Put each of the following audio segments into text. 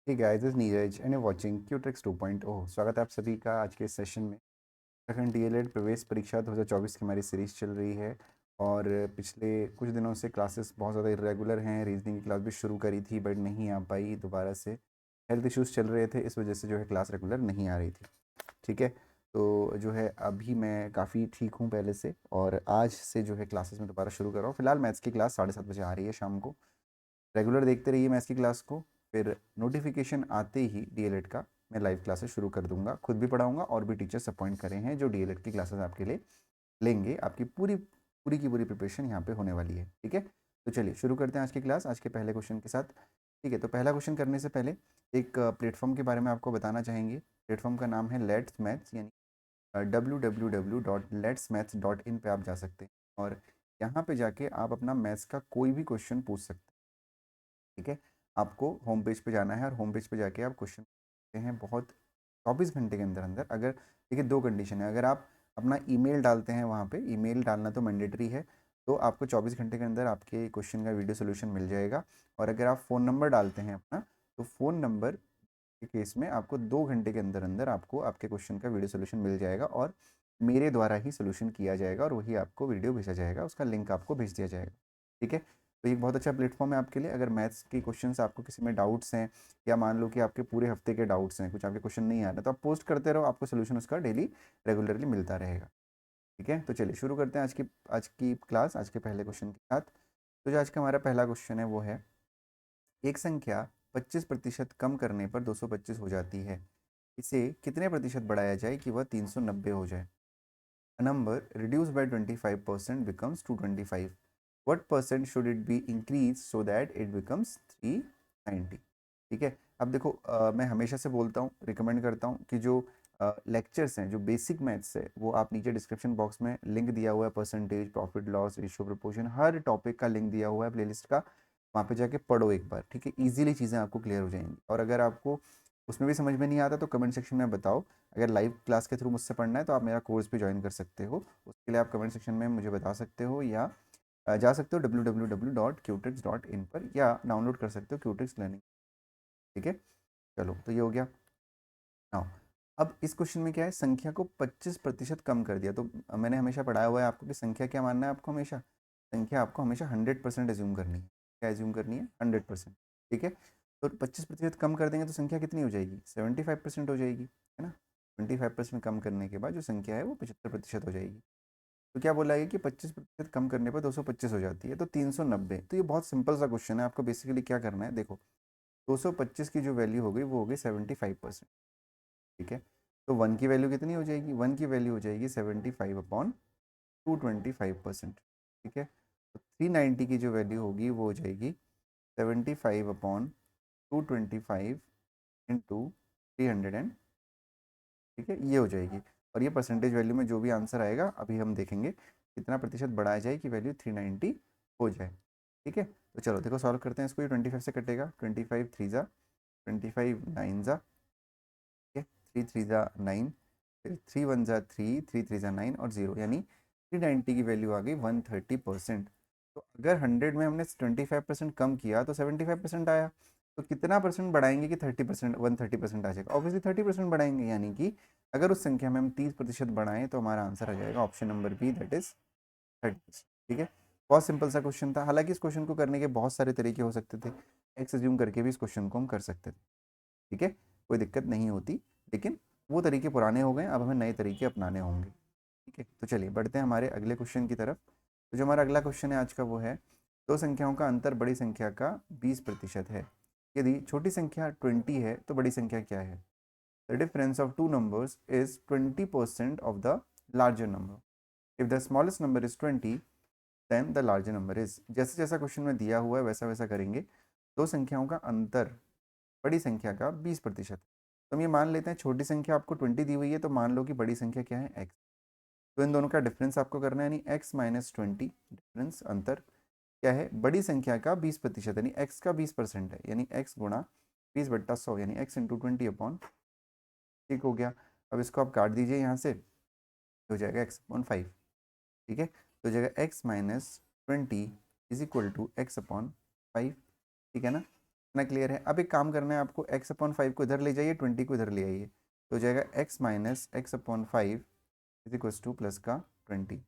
Hey guys, this is Neeraj and you're watching Qtrix 2.0। स्वागत है आप सभी का आज के इस सेशन में। उत्तराखंड डीएलएड प्रवेश परीक्षा 2024 की हमारी सीरीज़ चल रही है और पिछले कुछ दिनों से क्लासेस बहुत ज़्यादा इरेगुलर हैं। रीजनिंग की क्लास भी शुरू करी थी बट नहीं आ पाई दोबारा से। हेल्थ इश्यूज़ चल रहे थे, इस वजह से जो है क्लास रेगुलर नहीं आ रही थी। ठीक है, तो जो है अभी मैं काफ़ी ठीक हूँ पहले से और आज से जो है क्लासेस में दोबारा शुरू कर रहा हूँ। फिलहाल मैथ्स की क्लास 7:30 बजे आ रही है शाम को। रेगुलर देखते रहिए मैथ्स की क्लास को। फिर नोटिफिकेशन आते ही डीएलएड का मैं लाइव क्लासेस शुरू कर दूंगा। खुद भी पढ़ाऊंगा और भी टीचर्स अपॉइंट करे हैं जो डीएलएड की क्लासेस आपके लिए लेंगे। आपकी पूरी पूरी की पूरी प्रिपरेशन यहाँ पे होने वाली है। ठीक है, तो चलिए शुरू करते हैं आज की क्लास आज के पहले क्वेश्चन के साथ। ठीक है, तो पहला क्वेश्चन करने से पहले एक प्लेटफॉर्म के बारे में आपको बताना चाहेंगे। प्लेटफॉर्म का नाम है लेट्स मैथ्स, यानी www.letsmaths.in पे आप जा सकते हैं और यहाँ पे जाके आप अपना मैथ्स का कोई भी क्वेश्चन पूछ सकते हैं। ठीक है, आपको होम पेज पे जाना है और होम पेज पे जाके आप क्वेश्चन पूछते हैं बहुत 24 घंटे के अंदर अंदर। अगर देखिए, दो कंडीशन है। अगर आप अपना ईमेल डालते हैं वहाँ पे, ईमेल डालना तो मैंडेटरी है, तो आपको 24 घंटे के अंदर आपके क्वेश्चन का वीडियो सोल्यूशन मिल जाएगा। और अगर आप फ़ोन नंबर डालते हैं अपना, तो फ़ोन नंबर के केस में आपको 2 घंटे के अंदर अंदर आपको आपके क्वेश्चन का वीडियो सोल्यूशन मिल जाएगा और मेरे द्वारा ही सोल्यूशन किया जाएगा और वही आपको वीडियो भेजा जाएगा, उसका लिंक आपको भेज दिया जाएगा। ठीक है, तो ये बहुत अच्छा प्लेटफॉर्म है आपके लिए। अगर मैथ्स के क्वेश्चंस आपको किसी में डाउट्स हैं या मान लो कि आपके पूरे हफ्ते के डाउट्स हैं, कुछ आपके क्वेश्चन नहीं आ रहे, तो आप पोस्ट करते रहो, आपको सोल्यूशन उसका डेली रेगुलरली मिलता रहेगा। ठीक है, तो चलिए शुरू करते हैं आज की क्लास आज के पहले क्वेश्चन के साथ। तो जो आज का हमारा पहला क्वेश्चन है वो है, एक संख्या 25% कम करने पर 225 हो जाती है। इसे कितने प्रतिशत बढ़ाया जाए कि वह 390 हो जाए? A number reduced by 25% becomes 225. What percent should it be increased so that it becomes 390? ठीक है, अब देखो मैं हमेशा से बोलता हूँ, रिकमेंड करता हूँ कि जो लेक्चर्स हैं, जो बेसिक मैथ्स है, वो आप नीचे डिस्क्रिप्शन बॉक्स में लिंक दिया हुआ है, percentage, profit loss ratio, proportion, हर टॉपिक का लिंक दिया हुआ है प्लेलिस्ट का। वहाँ पे जाके पढ़ो एक बार। ठीक है, इजीली चीज़ें आपको क्लियर हो जाएंगी। और अगर आपको उसमें भी समझ में नहीं आता तो कमेंट सेक्शन में बताओ। अगर लाइव क्लास के थ्रू मुझसे पढ़ना है तो आप मेरा कोर्स भी ज्वाइन कर सकते हो। उसके लिए आप कमेंट सेक्शन में मुझे बता सकते हो या जा सकते हो www.qtrix.in पर या डाउनलोड कर सकते हो क्यूट्रिक्स लर्निंग। ठीक है, चलो तो ये हो गया। नाउ अब इस क्वेश्चन में क्या है, संख्या को 25% कम कर दिया। तो मैंने हमेशा पढ़ाया हुआ है आपको कि संख्या क्या मानना है आपको, हमेशा संख्या आपको हमेशा 100% एज्यूम करनी है। क्या एज्यूम करनी है? 100%। ठीक है, तो 25% कम कर देंगे तो संख्या कितनी हो जाएगी? 75% हो जाएगी, है ना। 25% कम करने के बाद जो संख्या है वो 75% हो जाएगी। तो क्या बोला है कि 25% कम करने पर 225 हो जाती है, तो 390। तो ये बहुत सिंपल सा क्वेश्चन है। आपको बेसिकली क्या करना है, देखो 225 की जो वैल्यू हो गई वो हो गई 75%। ठीक है, तो वन की वैल्यू कितनी हो जाएगी? वन की वैल्यू हो जाएगी 75/225%। ठीक है, तो 390 की जो वैल्यू होगी वो हो जाएगी 75/225 इंटू 300। ठीक है, ये हो जाएगी। और ये परसेंटेज वैल्यू में जो भी आंसर आएगा अभी हम देखेंगे कितना प्रतिशत बढ़ाया जाए कि वैल्यू 390 हो जाए। ठीक है, तो चलो देखो सॉल्व करते हैं इसको। ये 25 से कटेगा, 25 3 ज़ा, 25 9 ज़ा, ठीक है, 3 3 ज़ा 9, फिर 3 1 ज़ा 3, 3 3 ज़ा 9 और 0, यानी 390 की वैल्यू आ गई 130%। तो अगर 100 में हमने 25% कम किया तो 75% आया। तो कितना परसेंट बढ़ाएंगे कि 30%, 130% आ जाएगा? ऑब्वियसली 30% बढ़ाएंगे, यानी कि अगर उस संख्या में हम 30% बढ़ाएं तो हमारा आंसर आ जाएगा option number B, that is 30%। ठीक है, बहुत सिंपल सा क्वेश्चन था। हालांकि इस क्वेश्चन को करने के बहुत सारे तरीके हो सकते थे। एक्स एज्यूम करके भी इस क्वेश्चन को हम कर सकते थे। ठीक है, कोई दिक्कत नहीं होती, लेकिन वो तरीके पुराने हो गए, अब हमें नए तरीके अपनाने होंगे। ठीक है, तो चलिए बढ़ते हैं हमारे अगले क्वेश्चन की तरफ। तो जो हमारा अगला क्वेश्चन है आज का वो है, दो संख्याओं का अंतर बड़ी संख्या का 20% है। यदि छोटी संख्या 20 है तो बड़ी संख्या क्या है? The difference of two numbers is 20% of the larger number. If the smallest number is 20 then the larger number is. जैसे जैसा क्वेश्चन में दिया हुआ है वैसा वैसा करेंगे। दो संख्याओं का अंतर बड़ी संख्या का 20%। तो हम ये मान लेते हैं छोटी संख्या आपको 20 दी हुई है, तो मान लो कि बड़ी संख्या क्या है? x। तो इन दोनों का डिफरेंस आपको करना है, यानी x-20 डिफरेंस, अंतर क्या है? बड़ी संख्या का 20%, यानी x का 20% है, यानी x गुणा 20/100, यानी x इंटू 20 अपॉन। ठीक हो गया, अब इसको आप काट दीजिए यहाँ से, हो जाएगा x/5। ठीक है, तो हो जाएगा x-20 is equal to x/5। ठीक है ना। इतना क्लियर है। अब एक काम करना है आपको, x/5 को इधर ले जाइए, 20 को इधर ले आइए, तो हो जाएगा x minus x/5 is equals two plus का 20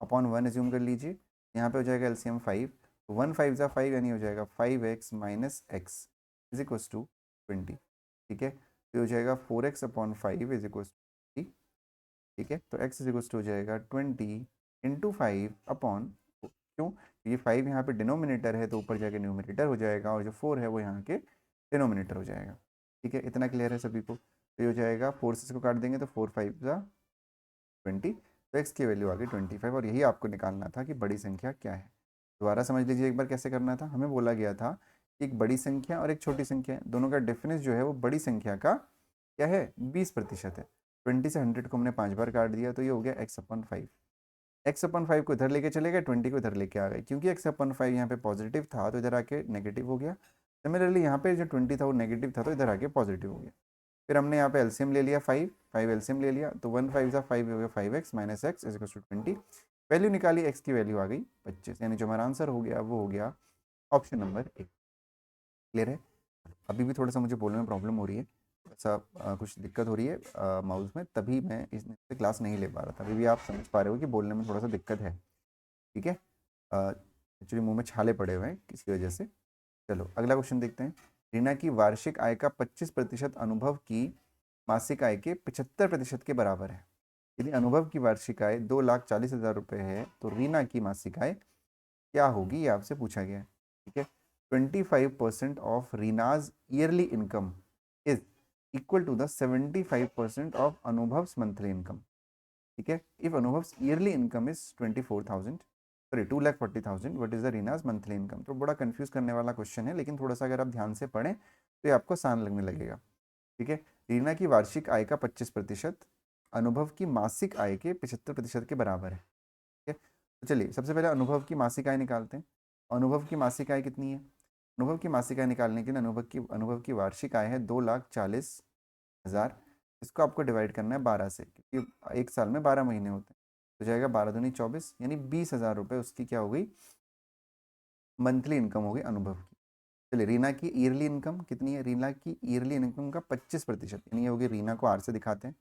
अपॉन 1 एज्यूम कर लीजिए। यहाँ पे हो जाएगा एलसीएम 5, 1 5 ज़ा 5 यानी हो जाएगा 5x minus x is equals to 20। ठीक है, तो हो जाएगा 4x/5 इज इक्वल्स टू 20। ठीक है, तो x इज इक्वल्स टू हो जाएगा 20 इंटू 5 अपॉन, क्यों, ये 5 यहाँ पे डिनोमिनेटर है तो ऊपर जाके न्यूमिनेटर हो जाएगा, और जो 4 है वो यहाँ के डिनोमिनेटर हो जाएगा। ठीक है, इतना क्लियर है सभी को। तो ये हो जाएगा 4 से इसको काट देंगे तो 4 5 ज़ा 20, तो x की वैल्यू आ गई 25, और यही आपको निकालना था कि बड़ी संख्या क्या है। दोबारा समझ लीजिए एक बार कैसे करना था। हमें बोला गया था कि एक बड़ी संख्या और एक छोटी संख्या है, दोनों का डिफरेंस जो है वो बड़ी संख्या का क्या है, 20% है। 20 से 100 को हमने 5 बार काट दिया, तो ये हो गया x/5। x/5 को इधर लेके चले गए, 20 को इधर लेके आ गए, क्योंकि x/5 यहाँ पे पॉजिटिव था तो इधर आके नेगेटिव हो गया। सिमिलरली यहाँ पे जो 20 था वो नेगेटिव था तो इधर आके पॉजिटिव हो गया। फिर हमने यहाँ पे एलसीएम ले लिया, 5 एलसीएम ले लिया, तो 1 5 ज़ा 5 हो गया 5x minus x is equal to 20। Value निकाली, x की वैल्यू आ गई 25, यानी जो हमारा आंसर हो गया वो हो गया ऑप्शन नंबर 1। क्लियर है। अभी भी थोड़ा सा मुझे बोलने में प्रॉब्लम हो रही है, ऐसा कुछ दिक्कत हो रही है माउस में, तभी मैं इस क्लास नहीं ले पा रहा था। अभी भी आप समझ पा रहे हो कि बोलने में थोड़ा सा दिक्कत है। ठीक है, एक्चुअली मुंह में छाले पड़े हुए हैं किसी वजह से। चलो अगला क्वेश्चन देखते हैं। रीना की वार्षिक आय का 25% अनुभव की मासिक आय के 75% के बराबर है। यदि अनुभव की वार्षिक आय 2,40,000 रुपये है तो रीना की मासिक आय क्या होगी, ये आपसे पूछा गया है। ठीक है, 25% of Reena's yearly income is equal to the 75% of Anubhav's monthly income. ठीक है, if Anubhav's yearly income is 24,000, sorry 2,40,000, what is the Reena's monthly income. तो बड़ा कंफ्यूज करने वाला क्वेश्चन है, लेकिन थोड़ा सा अगर आप ध्यान से पढ़ें तो ये आपको आसान लगने लगेगा। ठीक है, रीना की वार्षिक आय का 25% अनुभव की मासिक आय के 75% के बराबर है। ठीक है, तो चलिए सबसे पहले अनुभव की मासिक आय निकालते हैं। अनुभव की मासिक आय कितनी है। अनुभव की मासिक आय निकालने के लिए अनुभव की वार्षिक आय है 2,40,000। इसको आपको डिवाइड करना है 12 से, क्योंकि एक साल में 12 महीने होते हैं। तो जाएगा 12 दूनी 24, यानी 20,000 रुपये उसकी क्या हो गई, मंथली इनकम हो गई अनुभव की। चलिए रीना की ईयरली इनकम कितनी है। रीना की ईयरली इनकम का 25%, यानी ये होगी, रीना को आर से दिखाते हैं।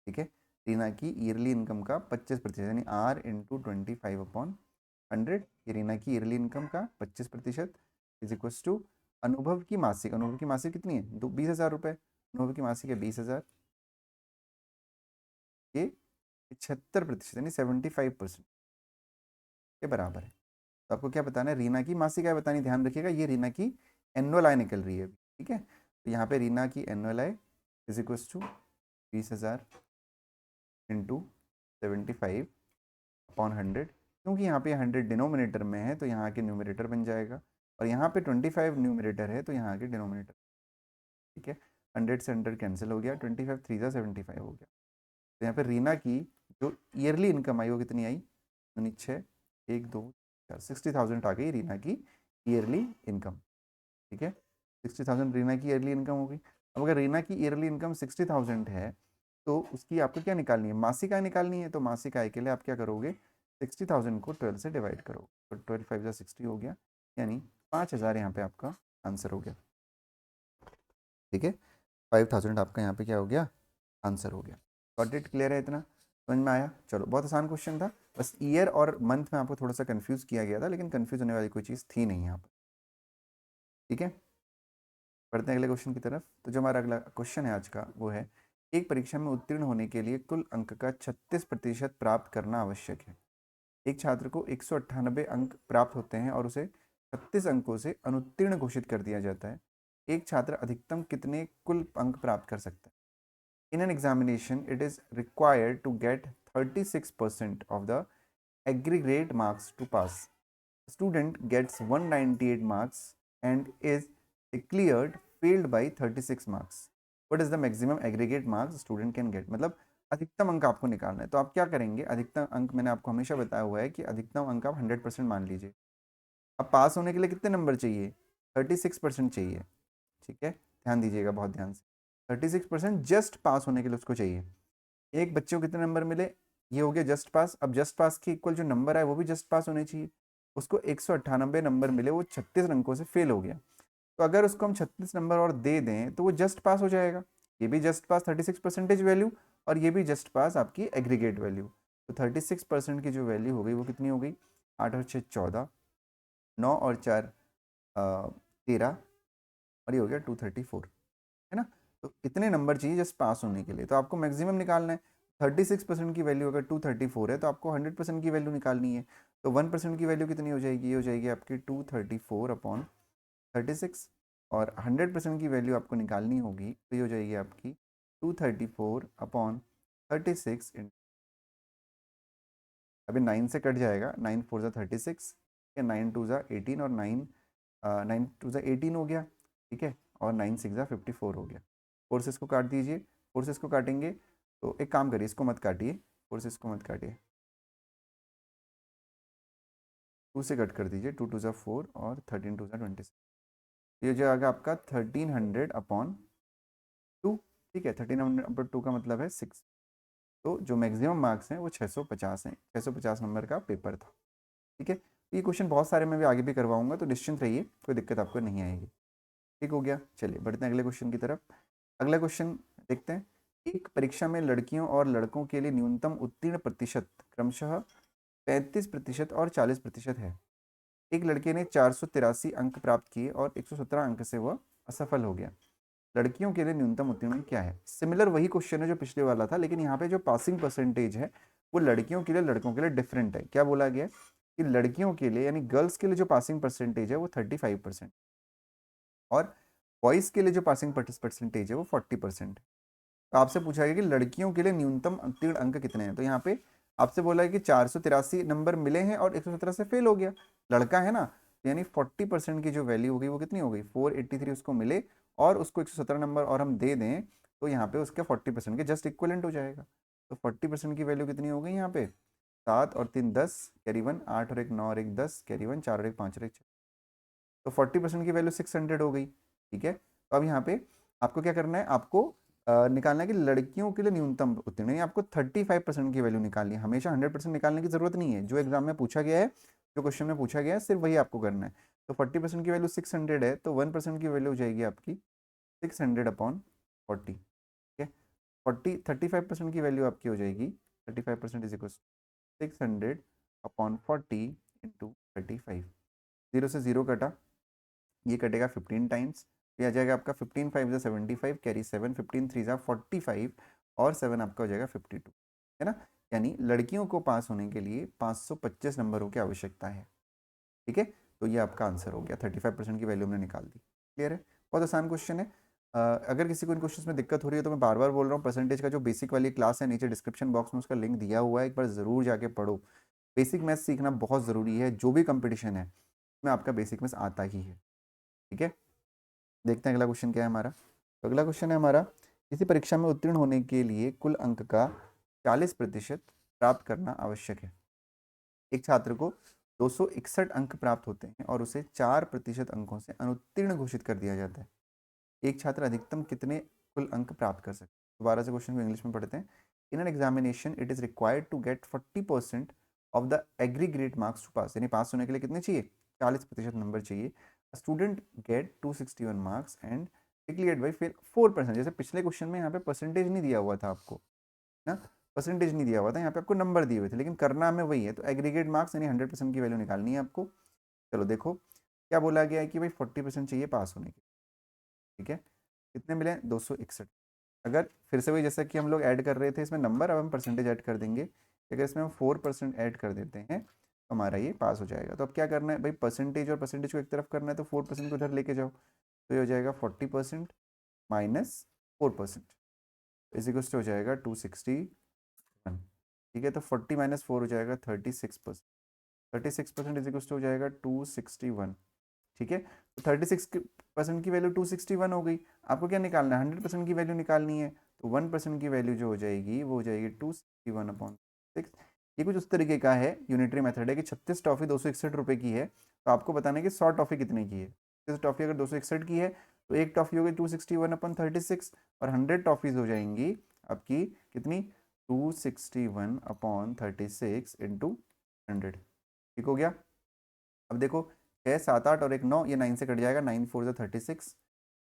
ठीक है, रीना की ईयरली इनकम का 25%, यानी आर इंटू 25/100। ये रीना की ईयरली इनकम का 25% इज इक्वल्स टू अनुभव की मासिक कितनी है, 20,000 रुपये। अनुभव की मासिक है 20,000, ये 75% यानी 75% के बराबर है। तो आपको क्या बताना है, रीना की मासिक आय बतानी। ध्यान रखिएगा ये रीना की एनुअल आय निकल रही है। ठीक है, तो यहाँ पे रीना की एनुअल आय इज इक्वल्स टू 20,000 इंटू 75/100। क्योंकि यहाँ पे 100 डिनोमिनेटर में है तो यहाँ के न्यूमिनेटर बन जाएगा, और यहाँ पे 25 न्यूमिनेटर है तो यहाँ के डिनोमिनेटर। ठीक है, 100 से 100 कैंसिल हो गया, 25 3 ज़ा 75 हो गया। तो यहाँ पे रीना की जो ईयरली इनकम आई वो कितनी आई, 6 1 2 4 60,000 आ गई रीना की ईयरली इनकम। ठीक है, 60,000 रीना की ईयरली इनकम हो गई। अब अगर रीना की ईयरली इनकम 60,000 है तो उसकी आपको क्या निकालनी है, मासिक आय निकालनी है। तो मासिक आय के लिए आप क्या करोगे, 60,000 को 12 से डिवाइड करोगे, तो 12 5 ज़ा 60 हो गया, यानी 5,000 यहाँ पे आपका आंसर हो गया। ठीक है, 5,000 आपका यहाँ पे क्या हो गया, आंसर हो गया। गॉट इट, क्लियर है, इतना समझ में आया। चलो बहुत आसान क्वेश्चन था, बस ईयर और मंथ में आपको थोड़ा सा कंफ्यूज किया गया था, लेकिन कंफ्यूज होने वाली कोई चीज़ थी नहीं यहाँ पर। ठीक है, बढ़ते हैं अगले क्वेश्चन की तरफ। तो जो हमारा अगला क्वेश्चन है आज का वो है, एक परीक्षा में उत्तीर्ण होने के लिए कुल अंक का 36% प्राप्त करना आवश्यक है। एक छात्र को 198 अंक प्राप्त होते हैं और उसे 36 अंकों से अनुत्तीर्ण घोषित कर दिया जाता है। एक छात्र अधिकतम कितने कुल अंक प्राप्त कर सकता है। In an examination, it is required to get 36% of the aggregate marks to pass. A student gets 198 marks and is declared failed by 36 marks. What is the maximum aggregate marks student can get? मतलब अधिकतम अंक आपको निकालना है। तो आप क्या करेंगे, अधिकतम अंक मैंने आपको हमेशा बताया हुआ है कि अधिकतम अंक आप 100% मान लीजिए। अब पास होने के लिए कितने नंबर चाहिए, 36% चाहिए। ठीक है, ध्यान दीजिएगा बहुत ध्यान से, 36% जस्ट पास होने के लिए उसको चाहिए। एक बच्चे को कितने नंबर मिले, ये हो गया जस्ट पास। अब जस्ट पास के इक्वल जो नंबर आए वो भी जस्ट पास होने चाहिए। उसको 198 नंबर मिले, वो 36 अंकों से फेल हो गया। तो अगर उसको हम 36 नंबर और दे दें तो वो जस्ट पास हो जाएगा। ये भी जस्ट पास 36% वैल्यू, और ये भी जस्ट पास आपकी एग्रीगेट वैल्यू। तो 36% की जो वैल्यू हो गई वो कितनी हो गई, 8 और 6 14, 9 और 4 13, और ये हो गया 234, है ना। तो इतने नंबर चाहिए जस्ट पास होने के लिए। तो आपको मैक्सिमम निकालना है। 36% की वैल्यू अगर 234 है तो आपको 100% की वैल्यू निकालनी है। तो 1% की वैल्यू कितनी हो जाएगी, ये हो जाएगी आपकी 234 अपॉन 36, और 100% की वैल्यू आपको निकालनी होगी तो ये हो जाएगी आपकी 234 अपॉन 36 इन, अभी 9 से कट जाएगा, 9 4 ज़ा 36, ठीक है, 9 2 ज़ा 18, और 9 2 ज़ा 18 हो गया, ठीक है, और 9 6 ज़ा 54 हो गया। 4 से इसको काट दीजिए, 4 से इसको काटेंगे तो एक काम करिए, इसको मत काटिए, 4 से इसको मत काटिए, 2 से कट कर दीजिए, 2 2 ज़ा 4 और 13 2 ज़ा 26, ये जो आएगा आपका 1300 अपॉन 2, ठीक है, 1300 अपॉन 2 का मतलब है 6। तो जो मैक्सिमम मार्क्स हैं वो 650 हैं, 650 नंबर का पेपर था, ठीक है। तो ये क्वेश्चन बहुत सारे मैं भी आगे भी करवाऊंगा, तो निश्चिंत रहिए, कोई दिक्कत आपको नहीं आएगी। ठीक हो गया, चलिए बढ़ते हैं अगले क्वेश्चन की तरफ। अगला क्वेश्चन देखते हैं। एक परीक्षा में लड़कियों और लड़कों के लिए न्यूनतम उत्तीर्ण प्रतिशत क्रमशः 35% और 40% है। एक लड़के ने 483 अंक प्राप्त किए और 117 अंक से वह असफल हो गया। लड़कियों के लिए न्यूनतम उत्तीर्ण क्या है। सिमिलर वही क्वेश्चन है जो पिछले वाला था, लेकिन यहाँ पे जो पासिंग परसेंटेज है वो लड़कियों के लिए लड़कों के लिए डिफरेंट है। क्या बोला गया कि लड़कियों के लिए यानी गर्ल्स के लिए जो पासिंग परसेंटेज है वो 35%, और बॉयज़ के लिए जो पासिंग परसेंटेज है वो 40%। तो आपसे पूछा गया कि लड़कियों के लिए न्यूनतम उत्तीर्ण अंक कितने हैं। तो यहाँ पे आपसे बोला है कि 483 नंबर मिले हैं और 117 से फेल हो गया, लड़का है ना, तो यानी 40% की जो वैल्यू होगी वो कितनी हो गई, 483 उसको मिले और उसको 117 नंबर और हम दे दें तो यहाँ पे उसका 40% के जस्ट इक्वलेंट हो जाएगा। तो 40% की वैल्यू कितनी हो गई यहाँ पे, 7 और 3 10, कैरी 1, 8 और 1 9 और 1 10, कैरी 1, 4 और 1 5 और 1 6। तो 40% की वैल्यू 600 हो गई, ठीक है। तो अब यहाँ पे आपको क्या करना है, आपको निकालना है कि लड़कियों के लिए न्यूनतम उत्तीर्ण, यानी आपको 35% की वैल्यू निकालनी है। हमेशा 100% निकालने की जरूरत नहीं है, जो एग्जाम में पूछा गया है, जो क्वेश्चन में पूछा गया है सिर्फ वही आपको करना है। तो 40% की वैल्यू 600 है, तो 1% की वैल्यू हो जाएगी आपकी 600 अपॉन 40, ठीक है। 35% की वैल्यू आपकी हो जाएगी 35% is equal 600 upon 40 into 35। Zero से जीरो कटा, ये कटेगा 15 टाइम्स, ये आ जाएगा आपका 15 5 ज़ा 75, कैरी 7, 15 3 ज़ा 45, और 7 आपका हो जाएगा 52, है ना। यानी लड़कियों को पास होने के लिए 525 नंबरों की आवश्यकता है, ठीक है। तो ये आपका आंसर हो गया, 35% की वैल्यू हमने निकाल दी। क्लियर है, बहुत आसान क्वेश्चन है। अगर किसी को इन क्वेश्चन में दिक्कत हो रही है तो मैं बार बार बोल रहा हूँ, परसेंटेज का जो बेसिक वाली क्लास है नीचे डिस्क्रिप्शन बॉक्स में उसका लिंक दिया हुआ है, एक बार ज़रूर जाके पढ़ो। बेसिक मैथ्स सीखना बहुत ज़रूरी है, जो भी कंपटीशन है उसमें आपका बेसिक मैथ्स आता ही है, ठीक है। देखते हैं अगला क्वेश्चन क्या है हमारा। तो अगला क्वेश्चन है हमारा, किसी परीक्षा में उत्तीर्ण होने के लिए कुल अंक का 40% प्राप्त करना आवश्यक है। एक छात्र को 261 अंक प्राप्त होते हैं और उसे 4% अंकों से अनुत्तीर्ण घोषित कर दिया जाता है। एक छात्र अधिकतम कितने कुल अंक प्राप्त कर सकते हैं। दोबारा से क्वेश्चन को इंग्लिश में पढ़ते हैं। In an examination it is required to get 40% of the aggregate marks to pass, यानी पास होने के लिए कितने चाहिए, 40% नंबर चाहिए। Student gate 261 marks and declared by fail 4%। जैसे पिछले क्वेश्चन में यहाँ पे परसेंटेज नहीं दिया हुआ था आपको ना, परसेंटेज नहीं दिया हुआ था, यहाँ पे आपको नंबर दिए हुए थे, लेकिन करना हमें वही है। तो एग्रीगेट मार्क्स यानी 100% की वैल्यू निकालनी है आपको। चलो देखो क्या बोला गया है कि भाई 40% चाहिए पास होने के, ठीक है। कितने मिले, 261। अगर फिर से वही जैसा कि हम लोग ऐड कर रहे थे इसमें नंबर, अब हम परसेंटेज ऐड कर देंगे। अगर इसमें हम 4% ऐड कर देते हैं तो हमारा ये पास हो जाएगा। तो अब क्या करना है भाई, परसेंटेज और परसेंटेज को एक तरफ करना है, तो 4% को उधर लेके जाओ, तो ये हो जाएगा 40% माइनस 4%, इसी कुछ हो जाएगा 261, ठीक है। तो 40 माइनस 4 हो जाएगा 36%, 36% इज इक्वल हो जाएगा 261, ठीक है। तो 36% की वैल्यू 261 हो गई। आपको क्या निकालना है, 100% की वैल्यू निकालनी है। तो 1% की वैल्यू जो हो जाएगी वो हो जाएगी 261 अपॉन 6। ये कुछ उस तरीके का है, यूनिटरी मेथड है कि 36 टॉफ़ी 261 रुपये की है, तो आपको बताना है कि 100 टॉफ़ी कितने की है। 36 टॉफ़ी अगर 261 की है तो एक टॉफ़ी हो गई 261 अपॉन 36, और 100 टॉफ़ीज़ हो जाएंगी आपकी कितनी, 261 अपॉन 36 इंटू 100, ठीक हो गया। अब देखो 6 7 8 और एक 9, ये 9 से कट जाएगा, 9 4 ज़ा 36,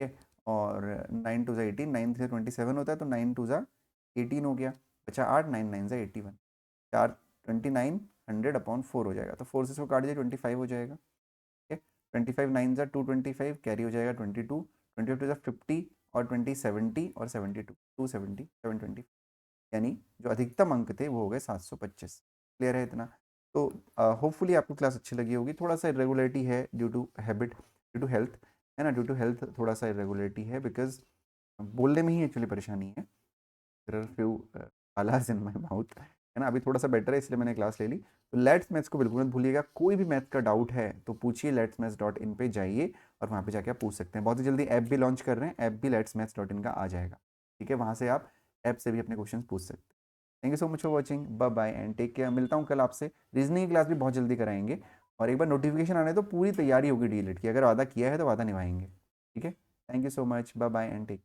ठीक है, और 9 2 ज़ा 18, 9 3 27 होता है, तो 9 2 ज़ा 18 हो गया, बचा 8, 9 9 ज़ा 81, 4 29 100 अपॉन 4 हो जाएगा, तो 4 से इसको काट दिया 25 हो जाएगा, ठीक है, 25 9 ज़ा 225 कैरी हो जाएगा 22, 22 टू ज़ा 50 और 20 70 और 72 270 720, यानी जो अधिकतम अंक थे वो हो गए 725। क्लियर है इतना? तो होपफुली आपको क्लास अच्छी लगी होगी। थोड़ा सा इरेगुलरिटी है due to habit, due to health, है ना, ड्यू टू हेल्थ थोड़ा सा इरेगुलरिटी है, बिकॉज बोलने में ही एक्चुअली परेशानी है। देयर आर फ्यू आलाज इन माई माउथ, है ना। अभी थोड़ा सा बेटर है इसलिए मैंने क्लास ले ली। तो लेट्स मैथ्स को बिल्कुल मत भूलिएगा, कोई भी मैथ का डाउट है तो पूछिए, letsmaths.in पे जाइए और वहाँ पे जाके आप पूछ सकते हैं। बहुत ही जल्दी ऐप भी लॉन्च कर रहे हैं, ऐप भी letsmaths.in का आ जाएगा, ठीक है, वहाँ से आप ऐप से भी अपने क्वेश्चन पूछ सकते हैं। Thank you so much for watching, bye bye and take care. मिलता हूँ कल आपसे, रीजनिंग क्लास भी बहुत जल्दी कराएंगे, और एक बार नोटिफिकेशन आने तो पूरी तैयारी होगी डीएलएड की, अगर वादा किया है तो वादा निभाएंगे, ठीक है। Thank you so much, bye bye and take